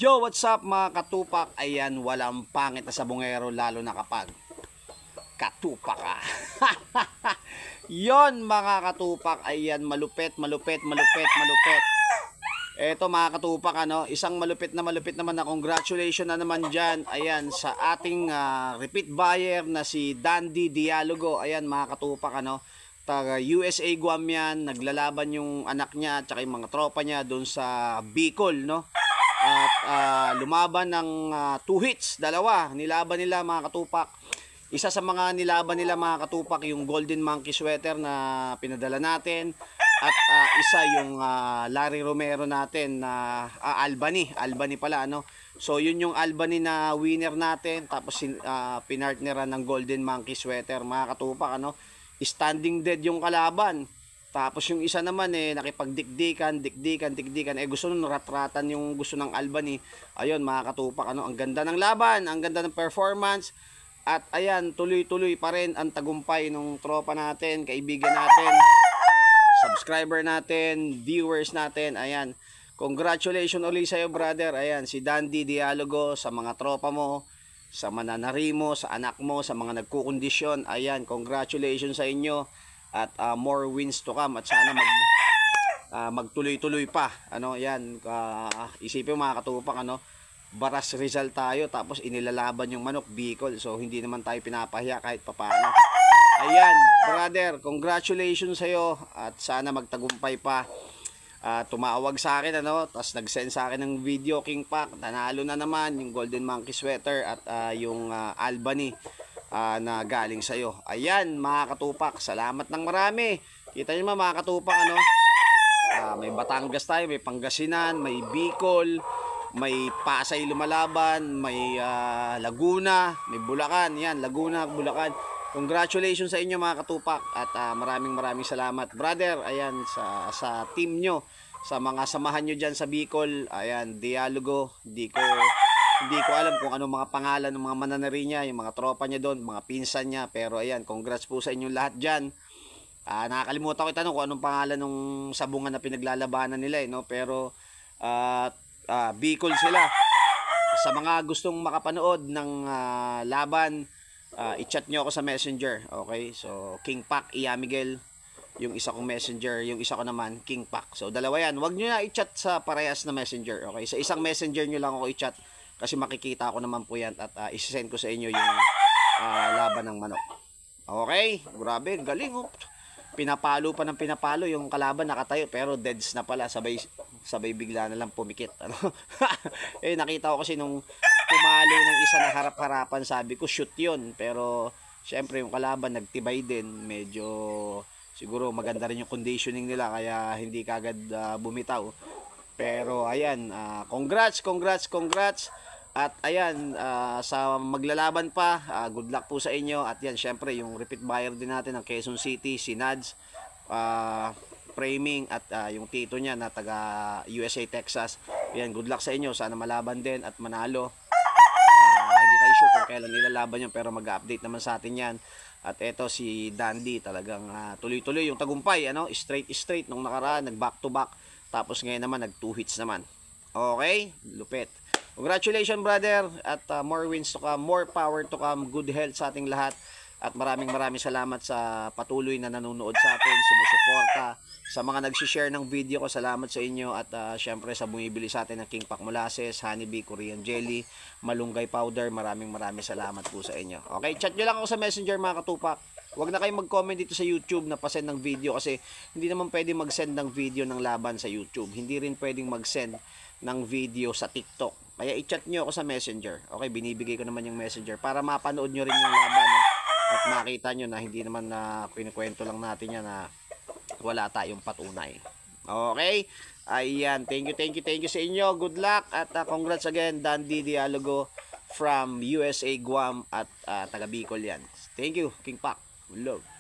Yo, what's up mga katupak? Ayan, walang pangit na sabongero lalo na kapag katupak ka. Yon mga katupak, ayan, malupit. Eto mga katupak, isang malupit naman na congratulations na naman dyan. Ayan, sa ating repeat buyer na si Dandy Dialogo. Ayan mga katupak, taga USA Guam yan. Naglalaban yung anak niya at yung mga tropa niya doon sa Bicol, At lumaban ng 2 hits, dalawa. Nilaban nila mga katupak. Isa sa mga nilaban nila mga katupak yung Golden Monkey Sweater na pinadala natin. At isa yung Larry Romero natin na Albany pala, So yun yung Albany na winner natin. Tapos pinartneran ng Golden Monkey Sweater mga katupak, Standing dead yung kalaban. Tapos yung isa naman nakipagdikdikan, gusto nung ratratan yung gusto ng Albany. Ayun mga katupak, ang ganda ng laban, ang ganda ng performance. At ayan, tuloy-tuloy pa rin ang tagumpay ng tropa natin, kaibigan natin, subscriber natin, viewers natin. Ayan, congratulations ulit sa iyo brother. Ayan, si Dandy Dialogo, sa mga tropa mo, sa mananari mo, sa anak mo, sa mga nagkukondisyon. Ayan, congratulations sa inyo. At more wins to come. At sana magtuloy-tuloy pa. Yan. Isipin mga katupak, Baras Rizal tayo. Tapos inilalaban yung manok, Bicol. So, hindi naman tayo pinapahiya kahit papano. Ayan, brother. Congratulations sa'yo. At sana magtagumpay pa. Tumawag sa akin, Tapos nag-send sa akin ng video, King Pac. Nanalo na naman yung Golden Monkey Sweater at yung Albany. Na galing sa'yo. Ayan mga katupak, salamat ng marami. Kita nyo mga katupak, may Batangas tayo, may Pangasinan, may Bicol, may Pasay lumalaban, may Laguna, may Bulacan. Yan, Laguna, Bulacan. Congratulations sa inyo mga katupak. At maraming salamat brother. Ayan, sa team nyo, sa mga samahan nyo dyan sa Bicol. Ayan, Dialogo. Hindi ko alam kung anong mga pangalan ng mga mananari niya, yung mga tropa niya doon, mga pinsan niya. Pero ayan, congrats po sa inyong lahat dyan. Nakakalimutan ko itanong kung anong pangalan ng sabungan na pinaglalabanan nila. Pero Bicol sila. Sa mga gustong makapanood ng laban, i-chat nyo ako sa messenger. Okay, so King Pac, Iya Miguel, yung isa kong messenger, yung isa ko naman King Pac. So dalawa yan, wag nyo na i-chat sa parehas na messenger. Okay, sa isang messenger nyo lang ako i-chat. Kasi makikita ko naman po yan at isi-send ko sa inyo yung laban ng manok. Okay? Grabe, galing. Pinapalo pa ng pinapalo yung kalaban, nakatayo pero deads na pala. Sabay bigla na lang pumikit. Nakita ko kasi nung pumalo ng isa na harap-harapan, sabi ko shoot yun. Pero syempre yung kalaban nagtibay din. Medyo siguro maganda rin yung conditioning nila kaya hindi kagad bumitaw. Pero ayan, congrats. At ayan, sa maglalaban pa, good luck po sa inyo. At yan, syempre, yung repeat buyer din natin ng Quezon City, si Nads, Framing, at yung tito niya na taga USA, Texas. Yan, good luck sa inyo. Sana malaban din at manalo. Hindi tayo sure kung kailan nilalaban yun, pero mag-update naman sa atin yan. At eto si Dandy, talagang tuloy-tuloy yung tagumpay, straight nung nakaraan, nag-back to back. Tapos ngayon naman, nag 2 hits naman. Okay, lupit. Congratulations brother, at more wins to come, more power to come, good health sa ating lahat. At maraming salamat sa patuloy na nanonood sa atin, sumusuporta, sa mga nag-share ng video ko, salamat sa inyo. At syempre sa bumibili sa atin ng King Pac Molasses, Honeybee, Korean Jelly, Malunggay Powder, maraming salamat po sa inyo. Okay, chat nyo lang ako sa messenger mga katupak. Huwag na kayong mag-comment dito sa YouTube na pasend ng video kasi hindi naman pwedeng mag-send ng video ng laban sa YouTube. Hindi rin pwedeng mag-send ng video sa TikTok. Kaya i-chat nyo ako sa messenger. Okay, binibigay ko naman yung messenger para mapanood nyo rin yung laban. At makita nyo na hindi naman na kinikwento lang natin yan na wala tayong patunay. Okay? Ayan, thank you sa inyo. Good luck at congrats again, Dandy Dialogo from USA Guam at taga Bicol yan. Thank you, King Pac. Love.